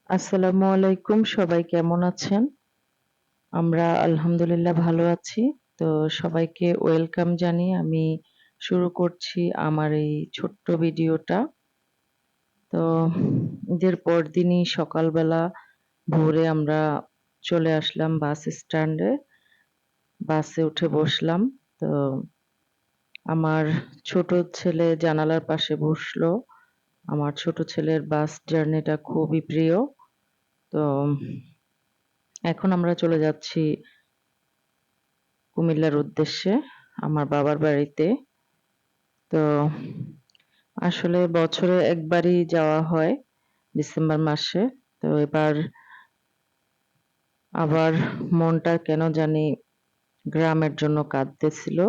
আসসালামু আলাইকুম। সবাই কেমন আছেন? আমরা আলহামদুলিল্লাহ ভালো আছি। তো সবাইকে ওয়েলকাম জানিয়ে আমি শুরু করছি আমার এই ছোট্ট ভিডিওটা। তো ঈদের পরদিনই সকালবেলা ভোরে আমরা চলে আসলাম বাস স্ট্যান্ডে। বাসে উঠে বসলাম। তো আমার ছোট ছেলে জানালার পাশে বসলো। আমার ছোট ছেলের বাস জার্নিটা খুবই প্রিয়। তো এখন আমরা চলে যাচ্ছি কুমিল্লার উদ্দেশ্যে আমার বাবার বাড়িতে। তো আসলে বছরে একবারই যাওয়া হয় ডিসেম্বর মাসে। তো এবার আবার মনটা কেন জানি গ্রামের জন্য কাঁদতেছিল।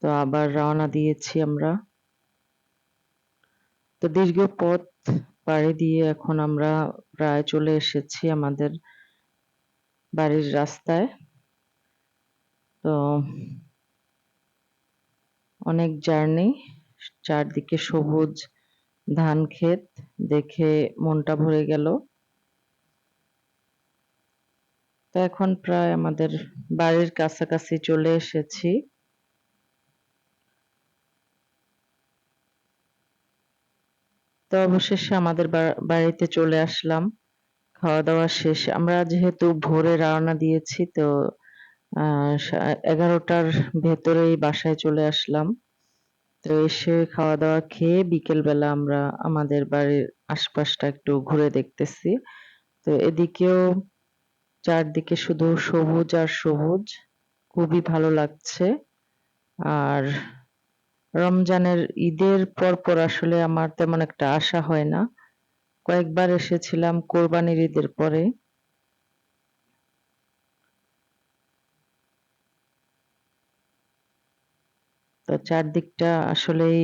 তো আবার রওনা দিয়েছি আমরা। তো দীর্ঘ পথ পাড়ি দিয়ে এখন আমরা প্রায় চলে এসেছি আমাদের বাড়ির রাস্তায়। তো অনেক জার্নি, চারদিকে সবুজ ধান ক্ষেত দেখে মনটা ভরে গেল। তো এখন প্রায় আমাদের বাড়ির কাছাকাছি চলে এসেছি। তো অবশেষে আমাদের বাড়িতে চলে আসলাম। খাওয়া দাওয়া শেষে আমরা যেহেতু ভোরে রওনা দিয়েছি তো 11টার ভেতরেই বাসায় চলে আসলাম। তো এসে খাওয়া দাওয়া খেয়ে বিকেল বেলা আমরা আমাদের বাড়ির আশপাশটা একটু ঘুরে দেখতেছি। তো এদিকেও চারদিকে শুধু সবুজ আর সবুজ, খুবই ভালো লাগছে। আর রমজানের ঈদের পর আসলে আমার তেমন একটা আসা হয় না। কয়েকবার এসেছিলাম কোরবানির ঈদের পরে। তো চারদিকটা আসলেই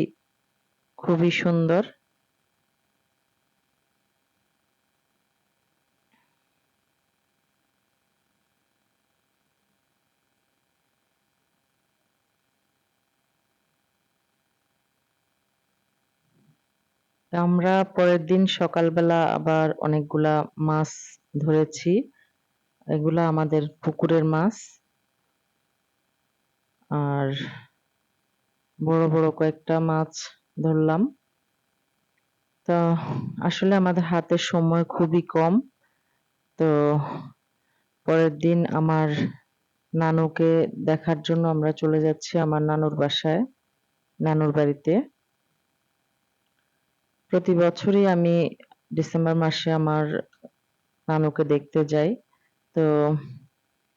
খুবই সুন্দর। তো আমরা পরের দিন সকালবেলা আবার অনেকগুলা মাছ ধরেছি। এগুলা আমাদের পুকুরের মাছ। আর বড় বড় কয়েকটা মাছ ধরলাম। তো আসলে আমাদের হাতে সময় খুবই কম। তো পরের দিন আমার নানুকে দেখার জন্য আমরা চলে যাচ্ছি আমার নানুর বাসায়, নানুর বাড়িতে। প্রতি বছরই আমি ডিসেম্বর মাসে আমার নানুকে দেখতে যাই। তো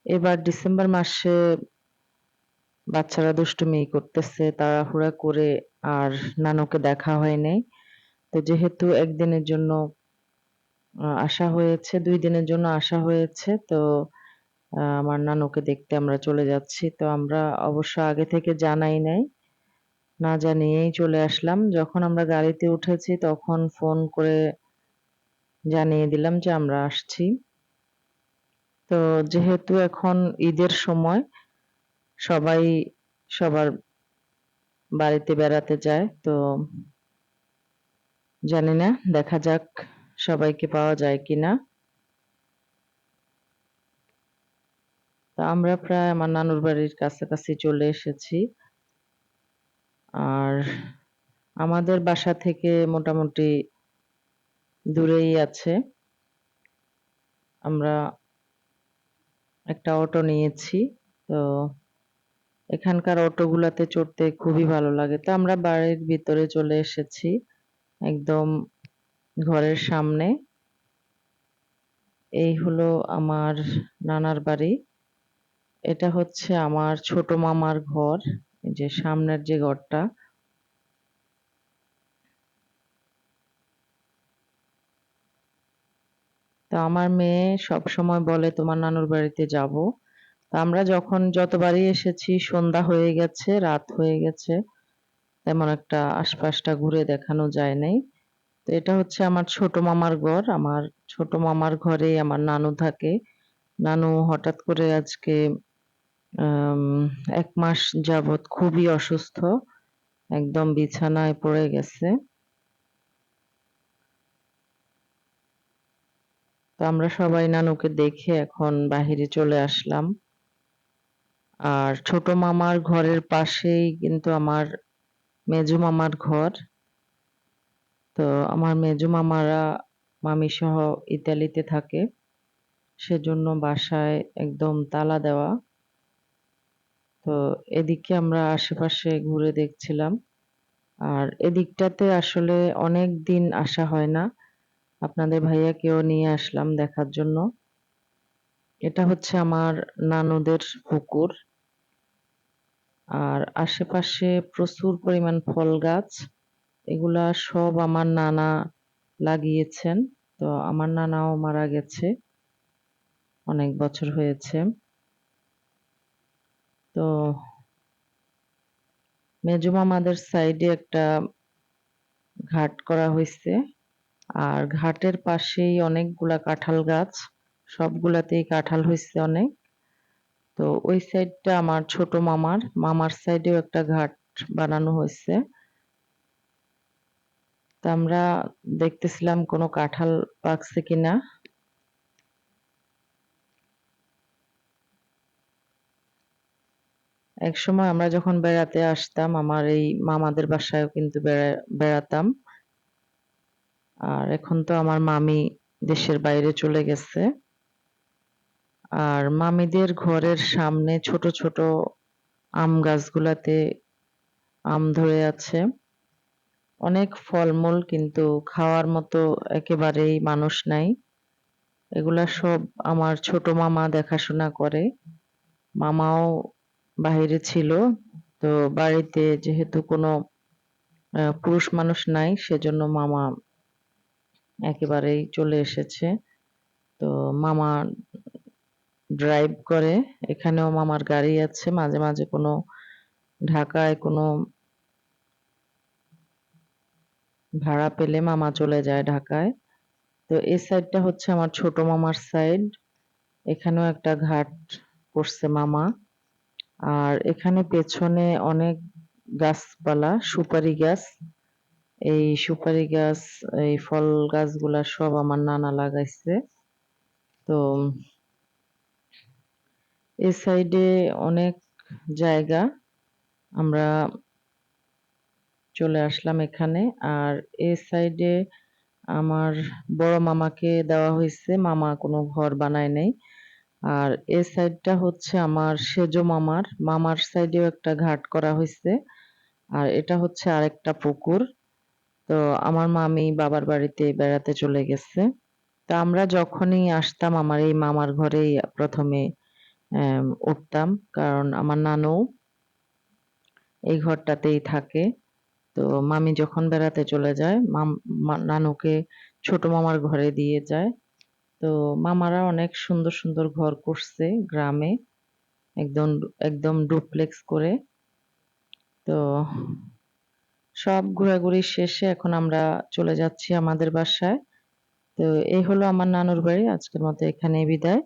এবার ডিসেম্বর মাসে বাচ্চারা দুষ্টুমি করতেছে তাড়াহুড়া করে, আর নানুকে দেখা হয় নাই। তো যেহেতু একদিনের জন্য আসা হয়েছে, 2 দিনের জন্য আসা হয়েছে, তো আমার নানুকে দেখতে আমরা চলে যাচ্ছি। তো আমরা অবশ্য আগে থেকে জানাই নাই। না জানিয়েই চলে আসলাম। যখন আমরা গাড়িতে উঠেছি তখন ফোন করে জানিয়ে দিলাম যে আমরা আসছি। তো যেহেতু এখন ঈদের সময় সবাই সবার বাড়িতে বেড়াতে যায়। তো জানি না, দেখা যাক সবাইকে পাওয়া যায় কিনা। তো আমরা প্রায় আমার নানুর বাড়ির কাছাকাছি চলে এসেছি। আর আমাদের বাসা থেকে মোটামুটি দূরেই আছে। আমরা একটা অটো নিয়েছি। তো এখানকার অটোগুলাতে চড়তে খুবই ভালো লাগে। তো আমরা বাড়ির ভিতরে চলে এসেছি। একদম ঘরের সামনে। এই হলো আমার নানার বাড়ি। এটা হচ্ছে আমার ছোট মামার ঘর। এই যে সামনের যে ঘরটা। তো আমার মেয়ে সবসময় বলে তোমার নানুর বাড়িতে যাবো। তো আমরা যতবারই এসেছি সন্ধ্যা হয়ে গেছে, রাত হয়ে গেছে। তেমন একটা আশপাশটা ঘুরে দেখানো যায় নাই। তো এটা হচ্ছে আমার ছোট মামার ঘর। আমার ছোট মামার ঘরেই আমার নানু থাকে। নানু হঠাৎ করে আজকে আম ১ মাস যাবৎ খুবই অসুস্থ। একদম বিছানায় পড়ে গেছে। তো আমরা সবাই নানুকে দেখে এখন বাহিরে চলে আসলাম। আর ছোট মামার ঘরের পাশেই কিন্তু আমার মেজো মামার ঘর। তো আমার মেজো মামারা মামি সহ ইতালিতে থাকে, সেজন্য বাসায় একদম তালা দেওয়া। তো এদিকে আমরা আশেপাশে ঘুরে দেখছিলাম। আর এদিকটাতে আসলে অনেক দিন আসা হয় না, আপনাদের ভাইয়াকেও নিয়ে আসলাম দেখার জন্য। এটা হচ্ছে আমার নানুদের পুকুর। আর আশেপাশে প্রচুর পরিমাণ ফল গাছ, এগুলা সব আমার নানা লাগিয়েছেন। তো আমার নানাও মারা গেছে, অনেক বছর হয়েছে। তো মেজো মামাদের সাইডে একটা ঘাট করা হয়েছে। আর ঘাটের পাশেই অনেকগুলা কাঁঠাল গাছ, সবগুলাতেই কাঁঠাল হয়েছে অনেক। তো ওই সাইডটা আমার ছোট মামার, মামার সাইডেও একটা ঘাট বানানো হয়েছে। তো আমরা দেখতেছিলাম কোনো কাঁঠাল পাকছে কিনা। একসময় আমরা যখন বেড়াতে আসতাম, আমার এই মামাদের বাসায়ও কিন্তু বেড়াতাম। আর এখন তো আমার মামি দেশের বাইরে চলে গেছে। আর মামিদের ঘরের সামনে ছোট ছোট আম গাছগুলাতে আম ধরে আছে। অনেক ফলমূল, কিন্তু খাওয়ার মতো একেবারেই মানুষ নাই। এগুলা সব আমার ছোট মামা দেখাশোনা করে। মামাও বাহিরে ছিল। তো বাড়িতে যেহেতু কোনো পুরুষ মানুষ নাই, সেজন্য মামা একেবারেই চলে এসেছে। তো মামা ড্রাইভ করে। এখানেও মামার গাড়ি আছে। মাঝে মাঝে কোনো ঢাকায় কোনো ভাড়া পেলে মামা চলে যায় ঢাকায়। তো এই সাইডটা হচ্ছে আমার ছোট মামার সাইড। এখানেও একটা ঘাট করছে মামা। আর এখানে পেছনে অনেক গাছপালা, সুপারি গাছ। এই সুপারি গাছ, এই ফল গাছগুলা সব আমার নানা লাগাইছে। তো এই সাইডে অনেক জায়গা, আমরা চলে আসলাম এখানে। আর এই সাইডে আমার বড় মামাকে দেওয়া হয়েছে, মামা কোনো ঘর বানায় নাই। আর এই সাইডটা হচ্ছে আমার সেজো মামার, মামার সাইডেও একটা ঘাট করা হয়েছে। আর এটা হচ্ছে আরেকটা পুকুর। তো আমার মামি বাবার বাড়িতে বেড়াতে চলে গেছে। তা আমরা যখনই আসতাম আমার এই মামার ঘরেই প্রথমে উঠতাম, কারণ আমার নানু এই ঘরটাতেই থাকে। তো মামি যখন বেড়াতে চলে যায়, নানুকে ছোট মামার ঘরে দিয়ে যায়। তো মামারা অনেক সুন্দর সুন্দর ঘর করছে গ্রামে, একদম একদম ডুপ্লেক্স করে। তো সব ঘোরাঘুরি শেষে এখন আমরা চলে যাচ্ছি আমাদের বাসায়। তো এই হলো আমার নানুর বাড়ি। আজকের মতো এখানেই বিদায়।